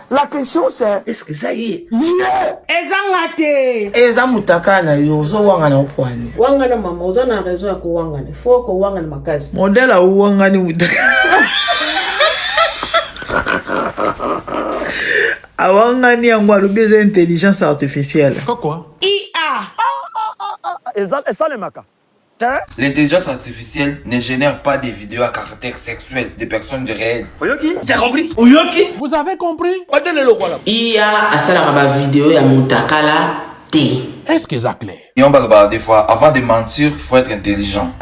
La question c'est, est-ce que ça y est? Ezangate. Eza mutakana yozo wangana opwani. Wangana mama, uzana raison ya kuwangana. Foko wangana makasi. Modèle à wangani mutakana. Awangani yango alobeza intelligence artificielle. Quoi? IA. Et ça les maca. L'intelligence artificielle ne génère pas des vidéos à caractère sexuel des personnes du réel. Oyoki? Tu as compris? Oyoki? Vous avez compris? IA asala ba vidéo ya mutakala te. Est-ce que ça clair? Et on va des fois, avant de mentir, il faut être intelligent.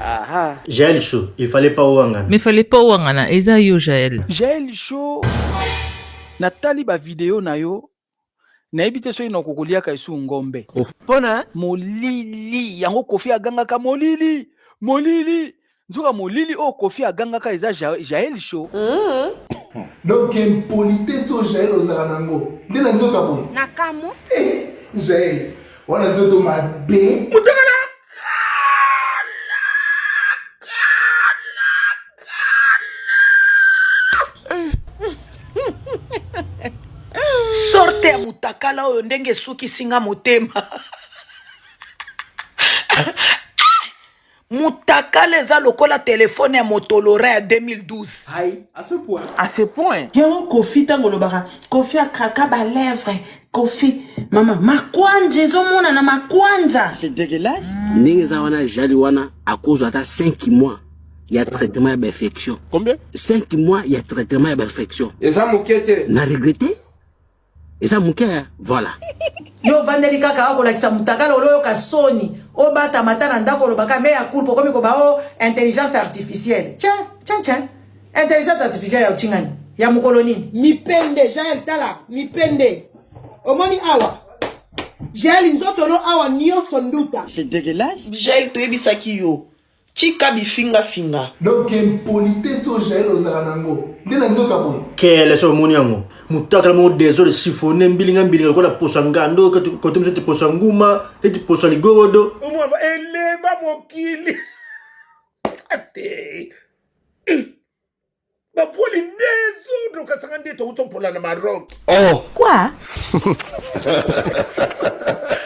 J'ai le chaud. Il fallait pas ouangana. Mais fallait pas wangana. Eza yo Jaël. Jaël show. Natali ba vidéo na yo. Na ebite so ino kokolia ka isu ngombe. Pona molili yango Kofi aganga ka molili. Molili. Nzuka molili o Kofi aganga ka eza Jaël show. Donc impolitesse au Jaël aux Aranango. Ndena nzoka boy. Nakamo. Jaël. Wana nzoto mabe. Sorte ya mutakala oyo ndenge suki singa motema. Mutakala eza lokola telefone ya Motorola ya 2012. Aïe, à ce point. À ce point. Yango Kofi tango lobaka. Kofi akraka ba lèvres. Kofi mama makwanja ezomona na makwanja. C'est dégueulasse. Ndenge za wana jali wana à cause de 5 mois. Il y a traitement d'infection. Combien? 5 mois, il y a traitement d'infection. Et ça moukete. N'a regretté? Et ça mouké, voilà. Yo vandeli kaka ako lakisa mutakala oloyo ka soni. O bata matana ndako lobaka me ya kulpo komi ko ba o intelligence artificielle. Tiens. Intelligence artificielle ya uchingani. Ya mukoloni. Mipende Jaël tala, mipende. Omoni awa. Jaël nzoto no awa niyo sonduta. C'est dégueulasse. Jaël toyebisaki yo. Chika bifinga finga. Donc impolitesse au Jaël aux Aranango. Ndena nzoka boy. Quel est ce moniango? Mutakala mo désolé sifoné mbilinga mbilinga ko la posangando ko tumse te posanguma te posali gorodo. Omo eleba mokili. Ate. Ba poli nezo donc asangande to utompola na Maroc. Oh. Quoi?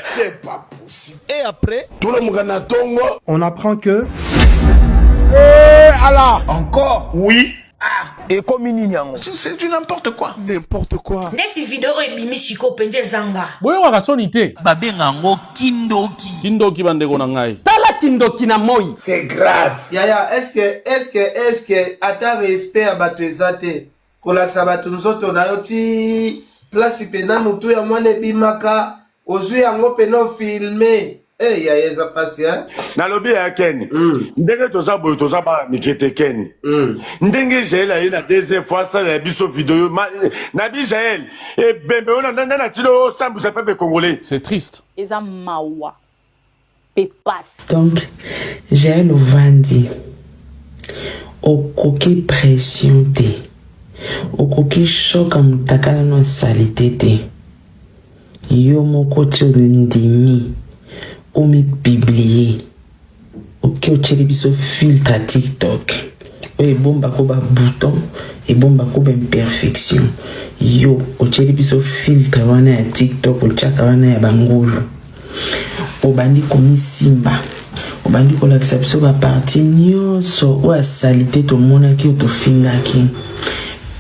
C'est pas possible. Et après, Tout le monde a tongo. On apprend que... Allah. Encore? Oui. et comme Nyango. C'est du n'importe quoi. N'importe quoi. Neti video e bimi shiko pende zanga. Boyo wakasoni te. Babenga ngo kindoki. Kindoki bandeko na ngai. Tala kindoki na moi. C'est grave. Yaya, est-ce que ata respect à batezate kolaksa batu nzoto na yo ti place pena mutu ya mwana bimaka ozui yango pena filmer. Eh yaya eza pasi hein. Na lobi ya Ken. Ndenge toza boyo toza ba mikete Ken. Ndenge Jaël a na deuxième fois ça la biso vidéo na bi Jaël et bembe on na tilo sambu sa peuple congolais. C'est triste. Eza mawa. Pepas. Donc, j'ai le vandi. Au coquille pression te. Au coquille choc à mutakala no salité te. Yo moko ndimi. Ou mi publier. Ok, o biso filtre à TikTok. Et bomba ko ba bouton. Et bomba ko ba imperfection. Yo, o biso filtre wana ya TikTok. O chaka wana ya bangolo. Obandi komi simba. Obandi ko lakisa biso ba parti nyonso o salité to monaki o to fingaki.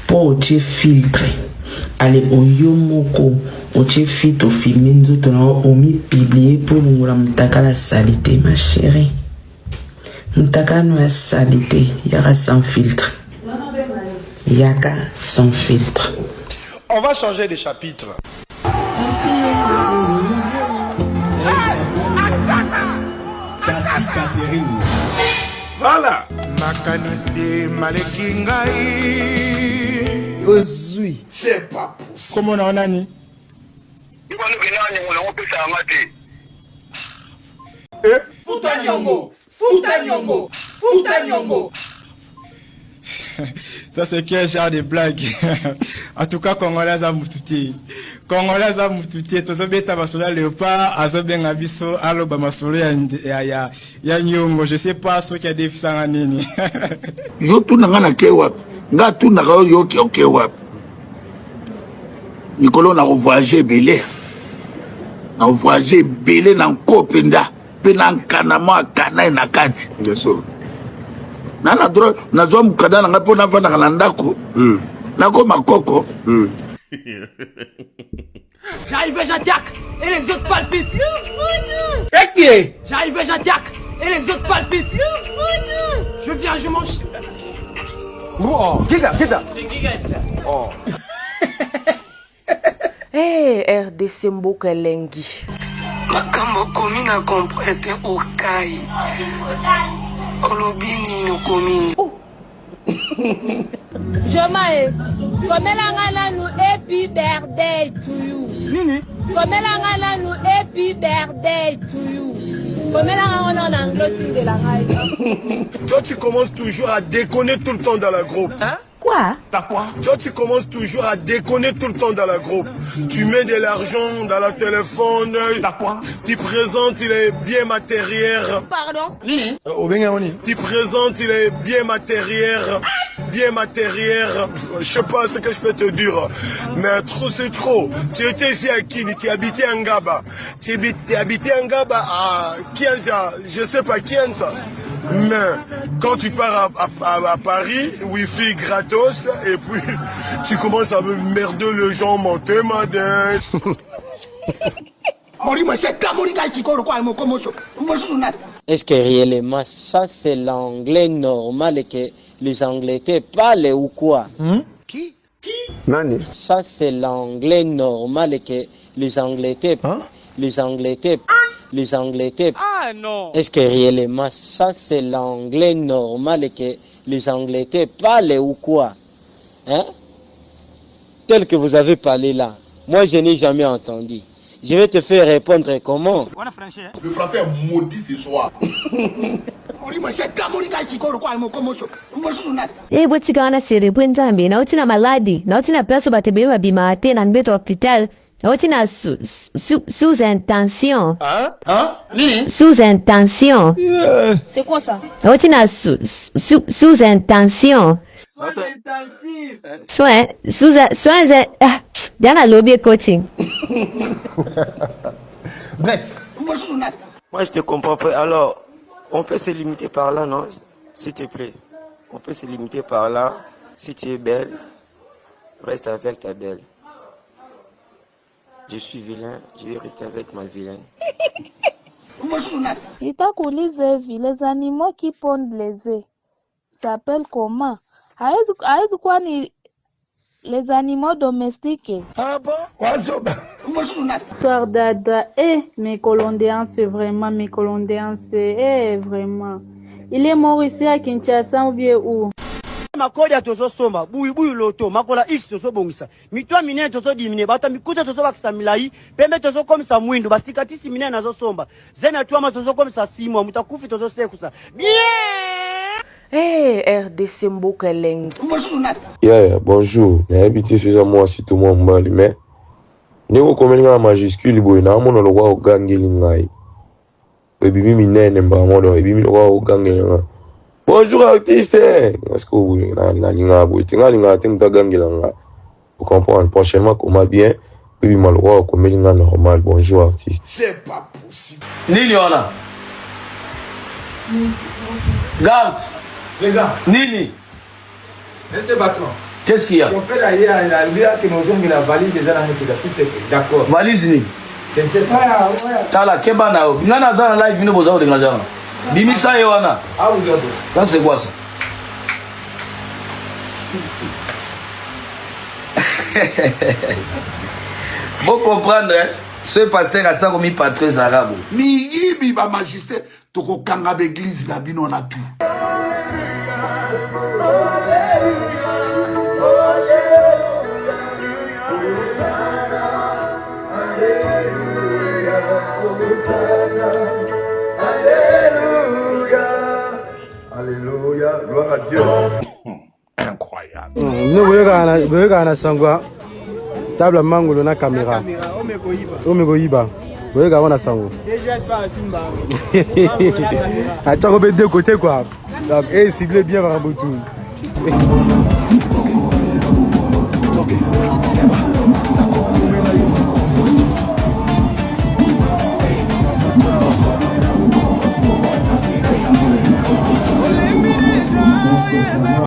Po o filtre. Ale oyo moko o filtre o filmer nzoto na o mi publier pour ngura mutakala salité ma chérie. Mutakala no ya salité yaka sans filtre. Yaka sans filtre. On va changer de chapitre. Voilà. Makanisi Malekingai. Ozui. C'est pas possible. Comment on a ni? Futa nyongo. Futa nyongo. Futa nyongo. Ça c'est quel genre de blague? En tout cas, Congolais a moutouti. Congolais a moutouti. Tozo beta basola léopard, azo benga biso, alo ba masolo ya nyongo. Je sais pas ce qu'il y a des fissanga nini. Yo tu nanga na kewap. Nga tu nanga yo ke wap. Nicolas n'a voyagé belé. N'a voyagé belé dans Kopenda. Penan kanama kana na kati. Bien sûr. Nana droit na zo mukada na ngapo na vana na ndako. Nako makoko. J'arrive, j'attaque et les autres palpitent. J'arrive, j'attaque et les autres palpitent. Je viens, je mange. Oh, Giga. Oh. Hey, RDC Mboka Lengi. Makambo komi na comprete okai. Olobini no komi. Jomae, komelanga nu happy birthday to you. Nini? Komelanga nu happy birthday to you. Komelanga on en anglotin de la raille. Toi, tu commences toujours à déconner tout le temps dans la groupe. Hein? Quoi? T'as quoi? Toi, tu commences toujours à déconner tout le temps dans la groupe. Tu mets de l'argent dans le téléphone. T'as quoi? Tu présentes, il est bien matériel. Pardon? Tu présentes, il est bien matériel. Bien matériel. Je sais pas ce que je peux te dire. Mais trop, c'est trop. Tu étais ici à Kini, tu habitais en Gaba. Tu habitais en Gaba à Kianza. Je sais pas Kianza. Mais quand tu pars à Paris, Wi-Fi gratos, et puis tu commences à me merder le gens monter, madame. Est-ce que réellement ça c'est l'anglais normal et que les Anglais parlent ou quoi? Qui? Nani? Ça c'est l'anglais normal et que les Anglais les Anglais Ah non. Est-ce que réellement ça c'est l'anglais normal et que les Anglais parlent ou quoi? Hein? Tel que vous avez parlé là. Moi je n'ai jamais entendu. Je vais te faire répondre comment? Le français est maudit ce soir. Eh, what's gonna say? Repuentambi, na utina maladi, na utina peso batebeba bimate na mbeto hospital, na utina sous intention. Hein? Sous intention. C'est quoi ça? Na utina sous intention. Soin bien la lobby coaching. Bref. Moi, je te comprends pas. Alors, on peut se limiter par là, non? S'il te plaît. On peut se limiter par là. Si tu es belle, reste avec ta belle. Je suis vilain, je vais rester avec ma vilaine. Itakuuliza hivi, les animaux qui pondent les œufs s'appellent comment? Haizi kuwa ni les animaux domestiques. Ah bon? Soir dada, mes colondéens, c'est vraiment mes colondéens, c'est vraiment. Il est mort ici à Kinshasa ou bien où? Makodia tozo somba, buyu loto, makola X tozo bongisa. Mitwa mine tozo dimine, bata mikuta tozo bakisa milai, pembe tozo komisa mwindo, basikatisi mine nazo somba. Zena tuama tozo komisa simwa, mutakufi tozo sekusa. Bien! Hey, RDC Mboka Lengi. Yeah, bonjour. N'habitez suffisamment si tout le monde mal, mais nous comme une majuscule, boy, na mon le roi au gangeli ngai. Baby mi nene mba mon baby mi roi au gangeli ngai. Bonjour artiste. Est-ce que vous na linga boy, tinga linga tinga gangeli ngai. Vous comprenez prochainement comment bien baby mal roi comme linga normal. Bonjour artiste. C'est pas possible. Nini wana? Garde. Les gens. Nini? Restez battement. Qu'est-ce qu'il y a? On fait là, il y a que nous avons la valise déjà dans notre si c'est d'accord. Valise ni? Je ne sais pas. Tala keba na o. Ngana za na live ni boza o de ngajana. Bimisa yo wana. Ah oui, d'accord. Ça c'est quoi ça? Vous comprendre, hein? Ce pasteur a ça comme patron arabe. Mi yibi ba magistère toko kanga l'église na bino na tout. Alléluia, gloire à Dieu. Incroyable. Nous voyons sangwa table mangolo na caméra. Omegoyiba. Voyez qu'on a sango. Déjà c'est pas Simba. Attends, on met deux côtés quoi. Donc ciblez bien Marabout.